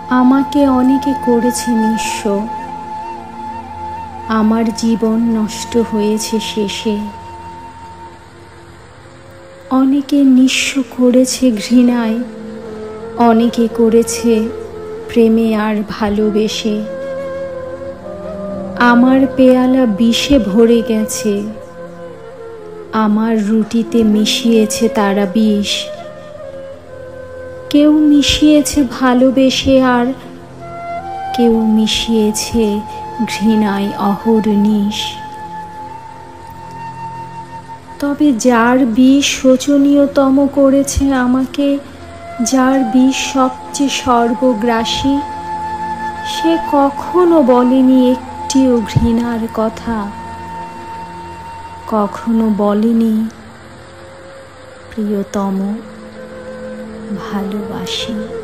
আমাকে অনেকে করেছে নিঃস্ব, আমার জীবন নষ্ট হয়েছে শেষে। অনেকে নিঃস্ব করেছে ঘৃণায়, অনেকে করেছে প্রেমে আর ভালোবেসে। আমার পেয়ালা বিষে ভরে গেছে, আমার রুটিতে মিশিয়েছে তারা বিষ। কেউ মিশিয়েছে ভালোবেসে, আর কেউ মিশিয়েছে ঘৃণায় অহর্নিশ। তবে যার বিষ শোচনীয়তম করেছে আমাকে, যার বিষ সবচেয়ে সর্বগ্রাসী, সে কখনো বলেনি একটিও ঘৃণার কথা, কখনো বলেনি প্রিয়তম ভালোবাসি।